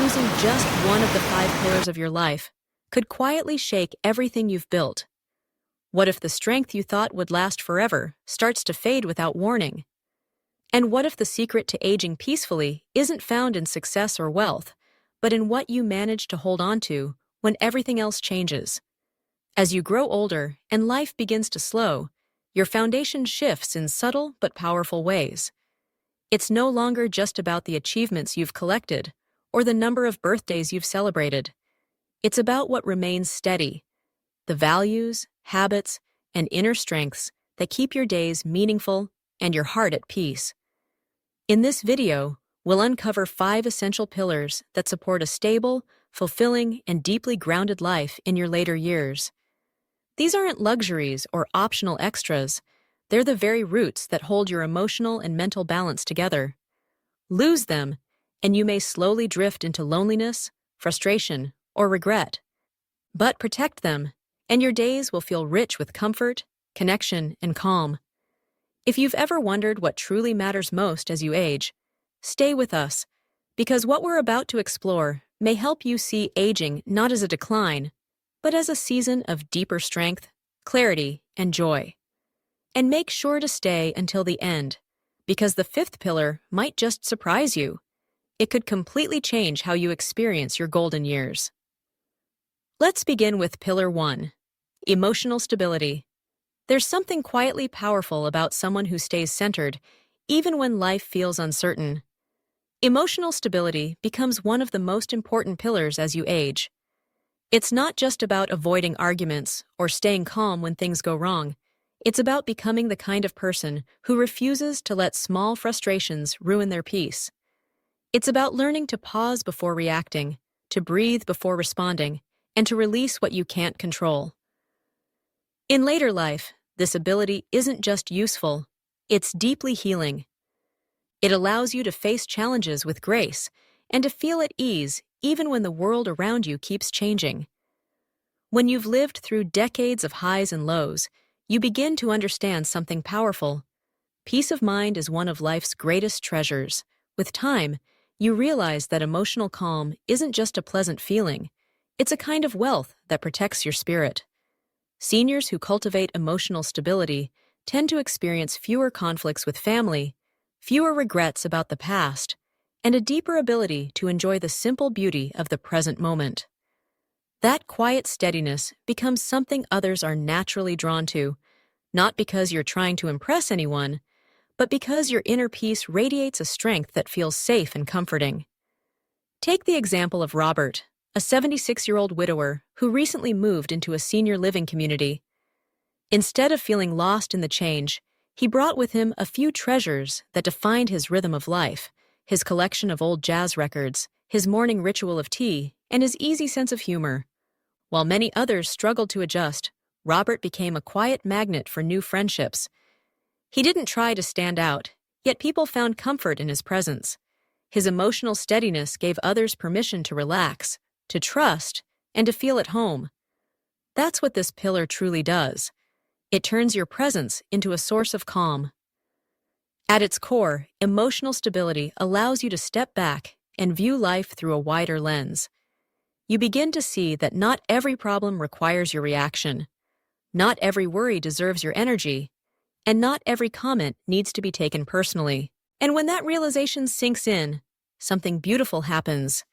losing just one of the 5 pillars of your life could quietly shake everything you've built? What if the strength you thought would last forever starts to fade without warning? And what if the secret to aging peacefully isn't found in success or wealth, but in what you manage to hold on to when everything else changes? As you grow older and life begins to slow, your foundation shifts in subtle but powerful ways. It's no longer just about the achievements you've collected or the number of birthdays you've celebrated. It's about what remains steady, the values, habits, and inner strengths that keep your days meaningful and your heart at peace. In this video, we'll uncover 5 essential pillars that support a stable, fulfilling, and deeply grounded life in your later years. These aren't luxuries or optional extras. They're the very roots that hold your emotional and mental balance together. Lose them, and you may slowly drift into loneliness, frustration, or regret. But protect them, and your days will feel rich with comfort, connection, and calm. If you've ever wondered what truly matters most as you age, stay with us, because what we're about to explore may help you see aging not as a decline, but as a season of deeper strength, clarity, and joy. And make sure to stay until the end, because the 5th pillar might just surprise you. It could completely change how you experience your golden years. Let's begin with Pillar 1, emotional stability. There's something quietly powerful about someone who stays centered, even when life feels uncertain. Emotional stability becomes one of the most important pillars as you age. It's not just about avoiding arguments or staying calm when things go wrong. It's about becoming the kind of person who refuses to let small frustrations ruin their peace. It's about learning to pause before reacting, to breathe before responding, and to release what you can't control. In later life, this ability isn't just useful, it's deeply healing. It allows you to face challenges with grace and to feel at ease even when the world around you keeps changing. When you've lived through decades of highs and lows, you begin to understand something powerful. Peace of mind is one of life's greatest treasures. With time, you realize that emotional calm isn't just a pleasant feeling. It's a kind of wealth that protects your spirit. Seniors who cultivate emotional stability tend to experience fewer conflicts with family, fewer regrets about the past, and a deeper ability to enjoy the simple beauty of the present moment. That quiet steadiness becomes something others are naturally drawn to, not because you're trying to impress anyone, but because your inner peace radiates a strength that feels safe and comforting. Take the example of Robert, a 76-year-old widower who recently moved into a senior living community. Instead of feeling lost in the change, he brought with him a few treasures that defined his rhythm of life: his collection of old jazz records, his morning ritual of tea, and his easy sense of humor. While many others struggled to adjust, Robert became a quiet magnet for new friendships. He didn't try to stand out, yet people found comfort in his presence. His emotional steadiness gave others permission to relax, to trust, and to feel at home. That's what this pillar truly does. It turns your presence into a source of calm. At its core, emotional stability allows you to step back and view life through a wider lens. You begin to see that not every problem requires your reaction, not every worry deserves your energy, and not every comment needs to be taken personally. And when that realization sinks in, something beautiful happens.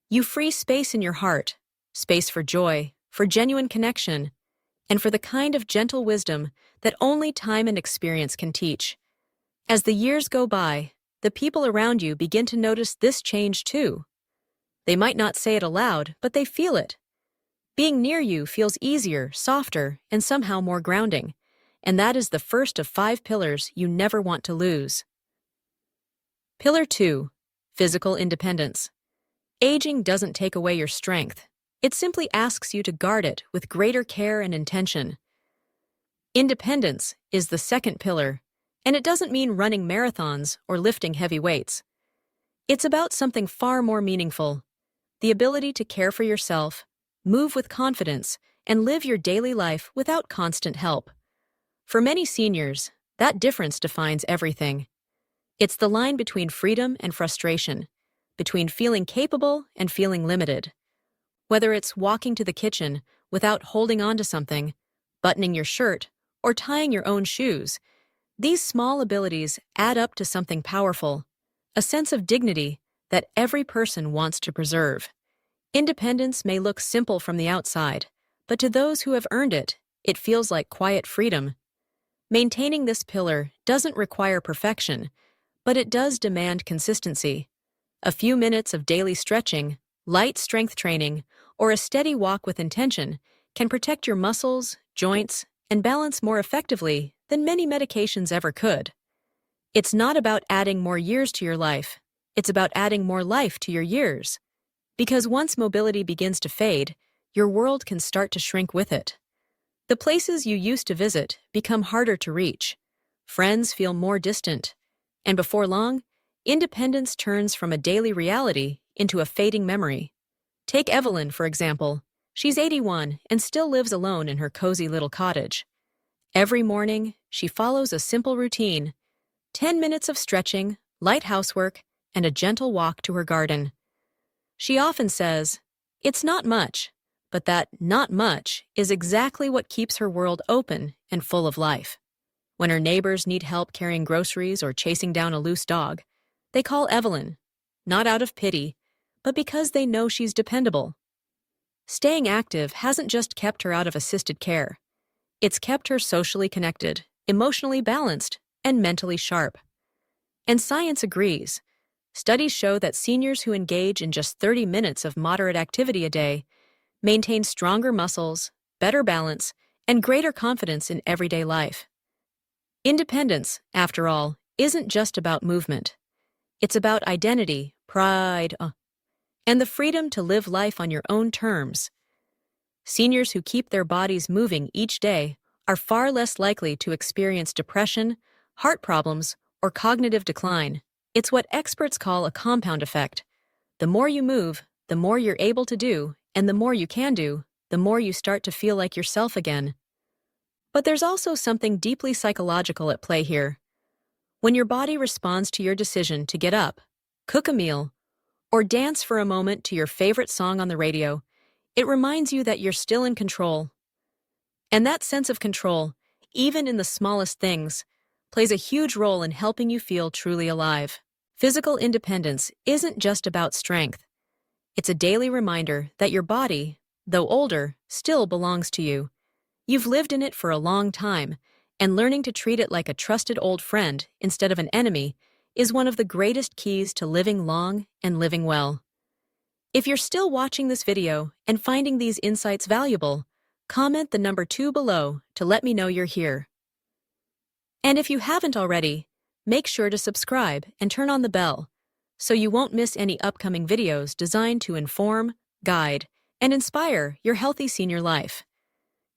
You free space in your heart, space for joy, for genuine connection, and for the kind of gentle wisdom that only time and experience can teach. As the years go by, the people around you begin to notice this change too. They might not say it aloud, but they feel it. Being near you feels easier, softer, and somehow more grounding. And that is the first of 5 pillars you never want to lose. Pillar 2, physical independence. Aging doesn't take away your strength. It simply asks you to guard it with greater care and intention. Independence is the 2nd pillar, and it doesn't mean running marathons or lifting heavy weights. It's about something far more meaningful: the ability to care for yourself, move with confidence, and live your daily life without constant help. For many seniors, that difference defines everything. It's the line between freedom and frustration, between feeling capable and feeling limited. Whether it's walking to the kitchen without holding on to something, buttoning your shirt, or tying your own shoes, these small abilities add up to something powerful, a sense of dignity that every person wants to preserve. Independence may look simple from the outside, but to those who have earned it, it feels like quiet freedom. Maintaining this pillar doesn't require perfection, but it does demand consistency. A few minutes of daily stretching, light strength training, or a steady walk with intention can protect your muscles, joints, and balance more effectively than many medications ever could. It's not about adding more years to your life, it's about adding more life to your years. Because once mobility begins to fade, your world can start to shrink with it. The places you used to visit become harder to reach. Friends feel more distant. And before long, independence turns from a daily reality into a fading memory. Take Evelyn, for example. She's 81 and still lives alone in her cozy little cottage. Every morning, she follows a simple routine: 10 minutes of stretching, light housework, and a gentle walk to her garden. She often says, "It's not much," but that "not much" is exactly what keeps her world open and full of life. When her neighbors need help carrying groceries or chasing down a loose dog, they call Evelyn, not out of pity, but because they know she's dependable. Staying active hasn't just kept her out of assisted care. It's kept her socially connected, emotionally balanced, and mentally sharp. And science agrees. Studies show that seniors who engage in just 30 minutes of moderate activity a day maintain stronger muscles, better balance, and greater confidence in everyday life. Independence, after all, isn't just about movement. It's about identity, pride, and the freedom to live life on your own terms. Seniors who keep their bodies moving each day are far less likely to experience depression, heart problems, or cognitive decline. It's what experts call a compound effect. The more you move, the more you're able to do, and the more you can do, the more you start to feel like yourself again. But there's also something deeply psychological at play here. When your body responds to your decision to get up, cook a meal, or dance for a moment to your favorite song on the radio, it reminds you that you're still in control. And that sense of control, even in the smallest things, plays a huge role in helping you feel truly alive. Physical independence isn't just about strength. It's a daily reminder that your body, though older, still belongs to you. You've lived in it for a long time, and learning to treat it like a trusted old friend instead of an enemy is one of the greatest keys to living long and living well. If you're still watching this video and finding these insights valuable, comment the number 2 below to let me know you're here. And if you haven't already, make sure to subscribe and turn on the bell so you won't miss any upcoming videos designed to inform, guide, and inspire your healthy senior life.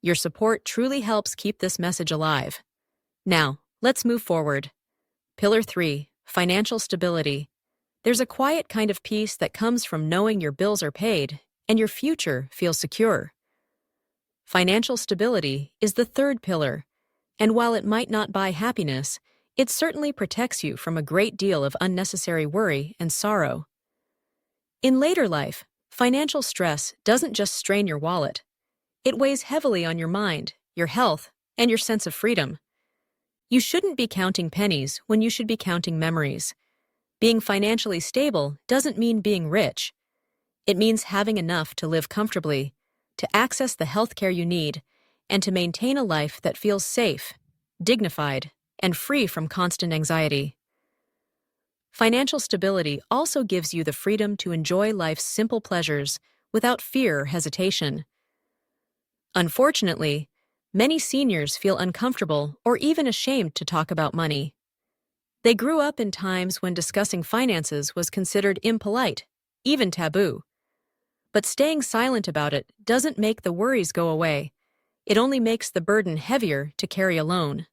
Your support truly helps keep this message alive. Now, let's move forward. Pillar 3, financial stability. There's a quiet kind of peace that comes from knowing your bills are paid and your future feels secure. Financial stability is the third pillar, and while it might not buy happiness, it certainly protects you from a great deal of unnecessary worry and sorrow. In later life, financial stress doesn't just strain your wallet. It weighs heavily on your mind, your health, and your sense of freedom. You shouldn't be counting pennies when you should be counting memories. Being financially stable doesn't mean being rich. It means having enough to live comfortably, to access the health care you need, and to maintain a life that feels safe, dignified, and free from constant anxiety. Financial stability also gives you the freedom to enjoy life's simple pleasures without fear or hesitation. Unfortunately, many seniors feel uncomfortable or even ashamed to talk about money. They grew up in times when discussing finances was considered impolite, even taboo. But staying silent about it doesn't make the worries go away. It only makes the burden heavier to carry alone.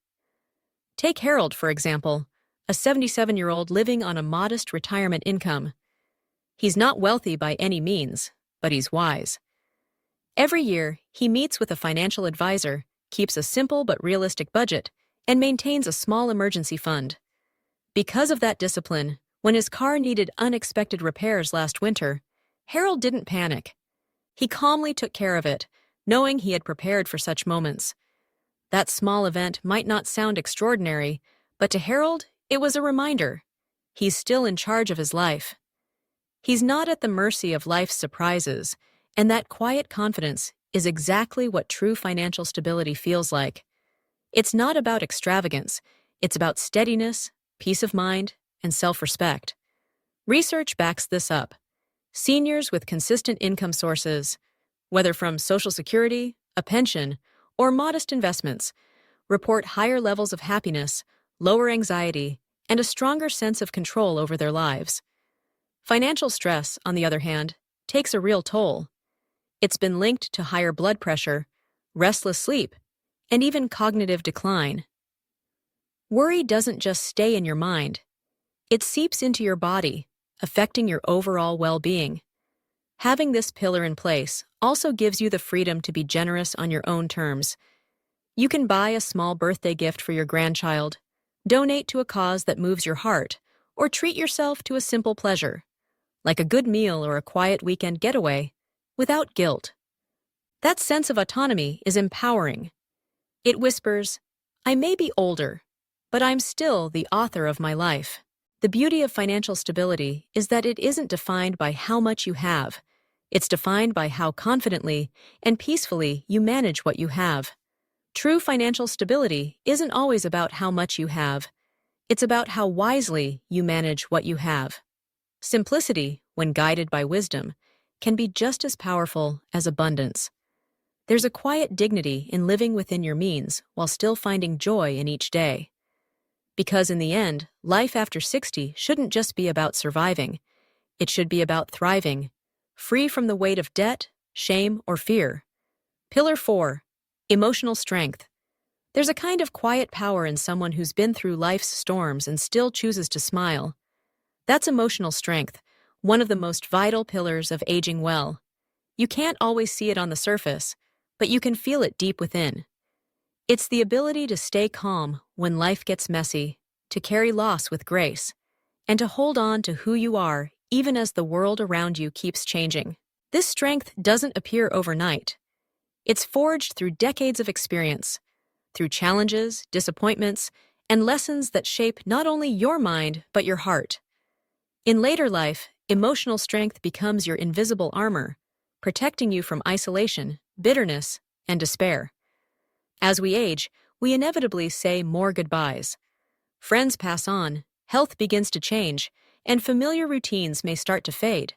Take Harold, for example, a 77-year-old living on a modest retirement income. He's not wealthy by any means, but he's wise. Every year, he meets with a financial advisor, keeps a simple but realistic budget, and maintains a small emergency fund. Because of that discipline, When his car needed unexpected repairs last winter, Harold didn't panic. He calmly took care of it, knowing he had prepared for such moments. That small event might not sound extraordinary, but to Harold, it was a reminder. He's still in charge of his life. He's not at the mercy of life's surprises, and that quiet confidence is exactly what true financial stability feels like. It's not about extravagance, it's about steadiness, peace of mind, and self-respect. Research backs this up. Seniors with consistent income sources, whether from Social Security, a pension, or modest investments, report higher levels of happiness, lower anxiety, and a stronger sense of control over their lives. Financial stress, on the other hand, takes a real toll. It's been linked to higher blood pressure, restless sleep, and even cognitive decline. Worry doesn't just stay in your mind. It seeps into your body, affecting your overall well-being. Having this pillar in place also gives you the freedom to be generous on your own terms. You can buy a small birthday gift for your grandchild, donate to a cause that moves your heart, or treat yourself to a simple pleasure, like a good meal or a quiet weekend getaway, without guilt. That sense of autonomy is empowering. It whispers, I may be older, but I'm still the author of my life. The beauty of financial stability is that it isn't defined by how much you have. It's defined by how confidently and peacefully you manage what you have. True financial stability isn't always about how much you have. It's about how wisely you manage what you have. Simplicity, when guided by wisdom, can be just as powerful as abundance. There's a quiet dignity in living within your means while still finding joy in each day. Because in the end, life after 60 shouldn't just be about surviving. It should be about thriving, free from the weight of debt, shame, or fear. Pillar 4. Emotional strength. There's a kind of quiet power in someone who's been through life's storms and still chooses to smile. That's emotional strength, one of the most vital pillars of aging well. You can't always see it on the surface, but you can feel it deep within. It's the ability to stay calm when life gets messy, to carry loss with grace, and to hold on to who you are even as the world around you keeps changing. This strength doesn't appear overnight. It's forged through decades of experience, through challenges, disappointments, and lessons that shape not only your mind but your heart. In later life, emotional strength becomes your invisible armor, protecting you from isolation, bitterness, and despair. As we age, we inevitably say more goodbyes. Friends pass on, health begins to change, and familiar routines may start to fade.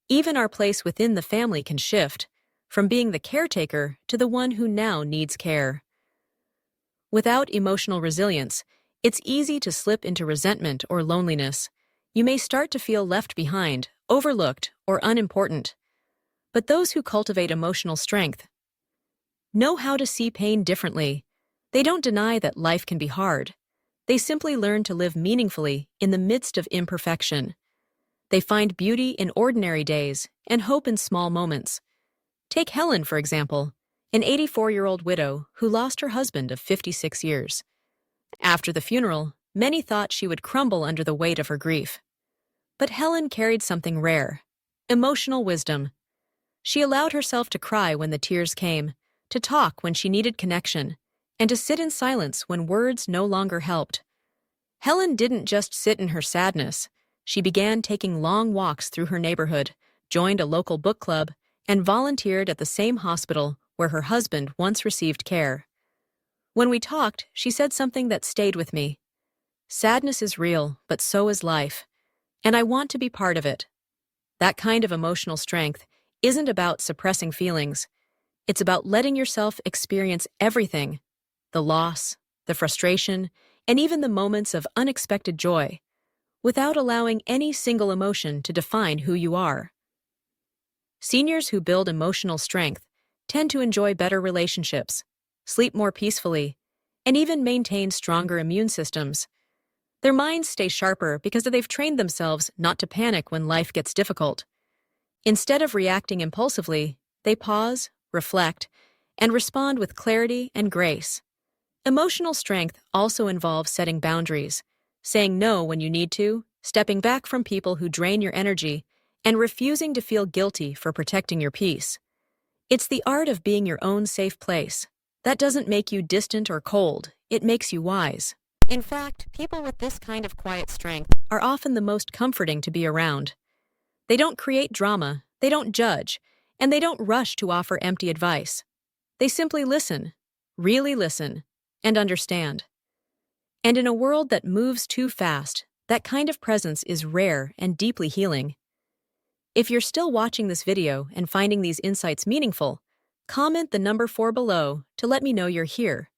Even our place within the family can shift, from being the caretaker to the one who now needs care. Without emotional resilience, it's easy to slip into resentment or loneliness. You may start to feel left behind, overlooked, or unimportant. But those who cultivate emotional strength know how to see pain differently. They don't deny that life can be hard. They simply learn to live meaningfully in the midst of imperfection. They find beauty in ordinary days and hope in small moments. Take Helen, for example, an 84-year-old widow who lost her husband of 56 years. After the funeral, many thought she would crumble under the weight of her grief. But Helen carried something rare: emotional wisdom. She allowed herself to cry when the tears came, to talk when she needed connection, and to sit in silence when words no longer helped. Helen didn't just sit in her sadness. She began taking long walks through her neighborhood, joined a local book club, and volunteered at the same hospital where her husband once received care. When we talked, she said something that stayed with me. Sadness is real, but so is life, and I want to be part of it. That kind of emotional strength isn't about suppressing feelings. It's about letting yourself experience everything: the loss, the frustration, and even the moments of unexpected joy, without allowing any single emotion to define who you are. Seniors who build emotional strength tend to enjoy better relationships, sleep more peacefully, and even maintain stronger immune systems. Their minds stay sharper because they've trained themselves not to panic when life gets difficult. Instead of reacting impulsively, they pause, reflect, and respond with clarity and grace. Emotional strength also involves setting boundaries, saying no when you need to, stepping back from people who drain your energy, and refusing to feel guilty for protecting your peace. It's the art of being your own safe place. That doesn't make you distant or cold, it makes you wise. In fact, people with this kind of quiet strength are often the most comforting to be around. They don't create drama, they don't judge, and they don't rush to offer empty advice. They simply listen, really listen, and understand. And in a world that moves too fast, that kind of presence is rare and deeply healing. If you're still watching this video and finding these insights meaningful, comment the number 4 below to let me know you're here.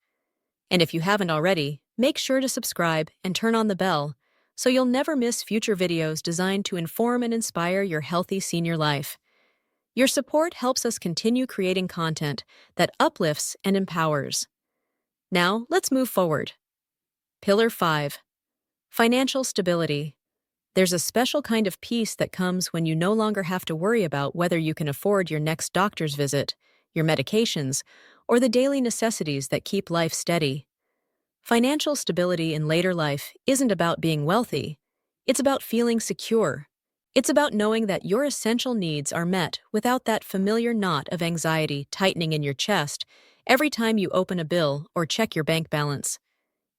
And if you haven't already, make sure to subscribe and turn on the bell so you'll never miss future videos designed to inform and inspire your healthy senior life. Your support helps us continue creating content that uplifts and empowers. Now, let's move forward. Pillar 5. Financial stability. There's a special kind of peace that comes when you no longer have to worry about whether you can afford your next doctor's visit, your medications, or the daily necessities that keep life steady. Financial stability in later life isn't about being wealthy. It's about feeling secure. It's about knowing that your essential needs are met without that familiar knot of anxiety tightening in your chest every time you open a bill or check your bank balance.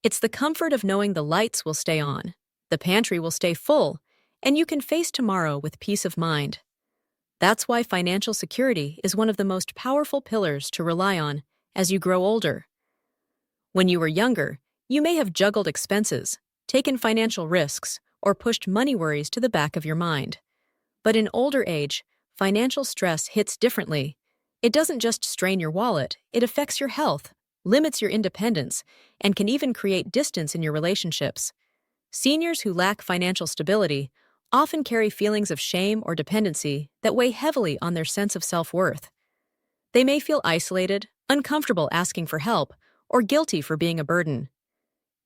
It's the comfort of knowing the lights will stay on, the pantry will stay full, and you can face tomorrow with peace of mind. That's why financial security is one of the most powerful pillars to rely on as you grow older. When you were younger, you may have juggled expenses, taken financial risks, or pushed money worries to the back of your mind. But in older age, financial stress hits differently. It doesn't just strain your wallet, it affects your health, limits your independence, and can even create distance in your relationships. Seniors who lack financial stability often carry feelings of shame or dependency that weigh heavily on their sense of self-worth. They may feel isolated, uncomfortable asking for help, or guilty for being a burden.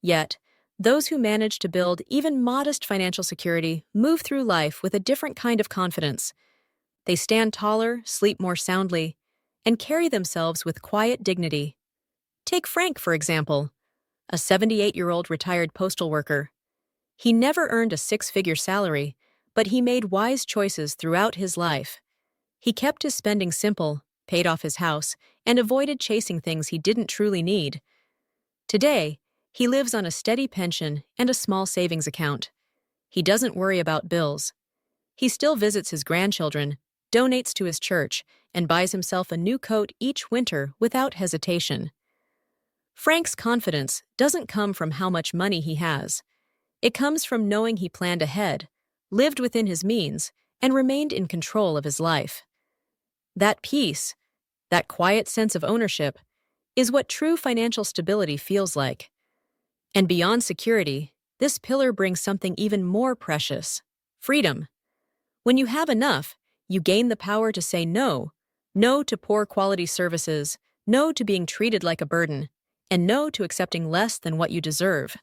Yet, those who manage to build even modest financial security move through life with a different kind of confidence. They stand taller, sleep more soundly, and carry themselves with quiet dignity. Take Frank, for example, a 78-year-old retired postal worker. He never earned a six-figure salary, but he made wise choices throughout his life. He kept his spending simple, paid off his house, and avoided chasing things he didn't truly need. Today, he lives on a steady pension and a small savings account. He doesn't worry about bills. He still visits his grandchildren, donates to his church, and buys himself a new coat each winter without hesitation. Frank's confidence doesn't come from how much money he has. It comes from knowing he planned ahead, lived within his means, and remained in control of his life. That peace, that quiet sense of ownership, is what true financial stability feels like. And beyond security, this pillar brings something even more precious: freedom. When you have enough, you gain the power to say no. No to poor quality services, no to being treated like a burden, and no to accepting less than what you deserve.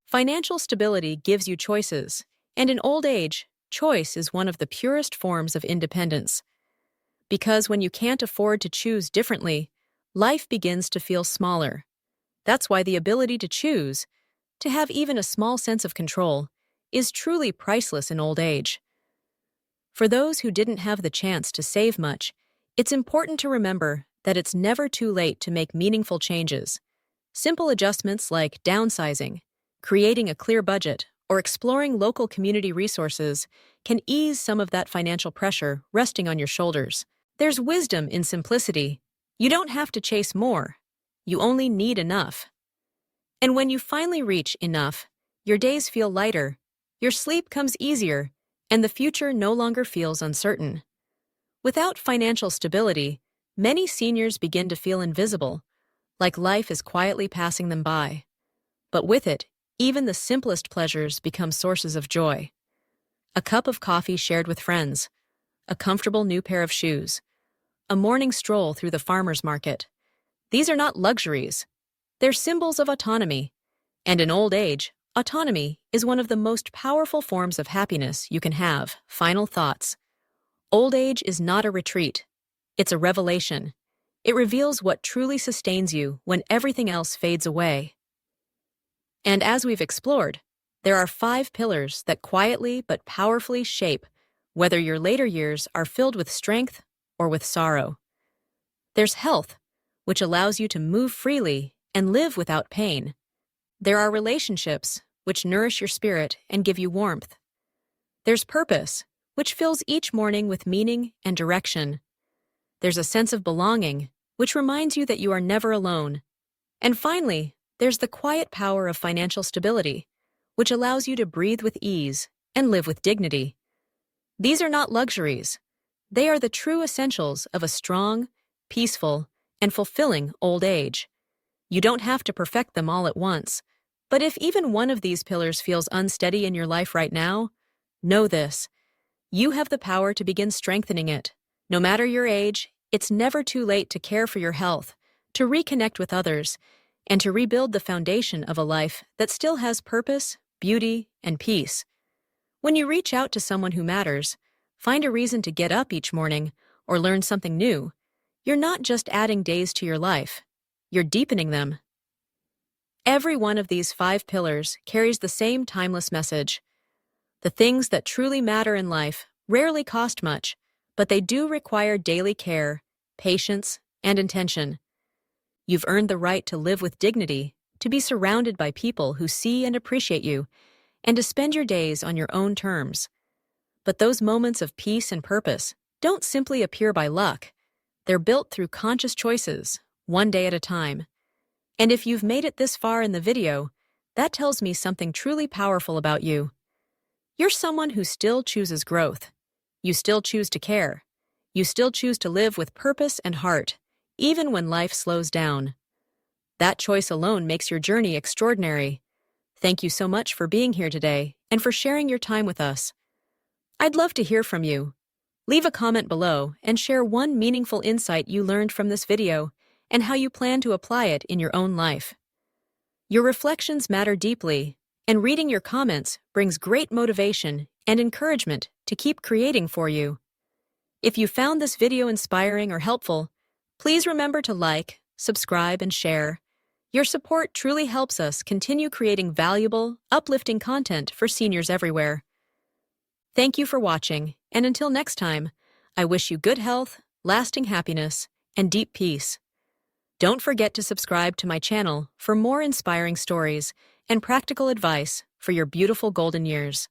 Financial stability gives you choices, and in old age, choice is one of the purest forms of independence. Because when you can't afford to choose differently, life begins to feel smaller. That's why the ability to choose, to have even a small sense of control, is truly priceless in old age. For those who didn't have the chance to save much, it's important to remember that it's never too late to make meaningful changes. Simple adjustments like downsizing, creating a clear budget, or exploring local community resources can ease some of that financial pressure resting on your shoulders. There's wisdom in simplicity. You don't have to chase more. You only need enough. And when you finally reach enough, your days feel lighter, your sleep comes easier, and the future no longer feels uncertain. Without financial stability, many seniors begin to feel invisible, like life is quietly passing them by. But with it, even the simplest pleasures become sources of joy. A cup of coffee shared with friends, a comfortable new pair of shoes, a morning stroll through the farmer's market. These are not luxuries. They're symbols of autonomy. And in old age, autonomy is one of the most powerful forms of happiness you can have. Final thoughts. Old age is not a retreat. It's a revelation. It reveals what truly sustains you when everything else fades away. And as we've explored, There are 5 pillars that quietly but powerfully shape whether your later years are filled with strength or with sorrow. There's health, which allows you to move freely and live without pain. There are relationships, which nourish your spirit and give you warmth. There's purpose, which fills each morning with meaning and direction. There's a sense of belonging, which reminds you that you are never alone. And finally, there's the quiet power of financial stability, which allows you to breathe with ease and live with dignity. These are not luxuries. They are the true essentials of a strong, peaceful, and fulfilling old age. You don't have to perfect them all at once, but if even one of these pillars feels unsteady in your life right now, know this: you have the power to begin strengthening it. No matter your age, it's never too late to care for your health, to reconnect with others, and to rebuild the foundation of a life that still has purpose, beauty, and peace. When you reach out to someone who matters, find a reason to get up each morning, or learn something new, you're not just adding days to your life, you're deepening them. Every one of these 5 pillars carries the same timeless message. The things that truly matter in life rarely cost much, but they do require daily care, patience, and intention. You've earned the right to live with dignity, to be surrounded by people who see and appreciate you, and to spend your days on your own terms. But those moments of peace and purpose don't simply appear by luck. They're built through conscious choices, one day at a time. And if you've made it this far in the video, that tells me something truly powerful about you. You're someone who still chooses growth. You still choose to care. You still choose to live with purpose and heart, even when life slows down. That choice alone makes your journey extraordinary. Thank you so much for being here today and for sharing your time with us. I'd love to hear from you. Leave a comment below and share one meaningful insight you learned from this video and how you plan to apply it in your own life. Your reflections matter deeply, and reading your comments brings great motivation and encouragement to keep creating for you. If you found this video inspiring or helpful, please remember to like, subscribe, and share. Your support truly helps us continue creating valuable, uplifting content for seniors everywhere. Thank you for watching, and until next time, I wish you good health, lasting happiness, and deep peace. Don't forget to subscribe to my channel for more inspiring stories and practical advice for your beautiful golden years.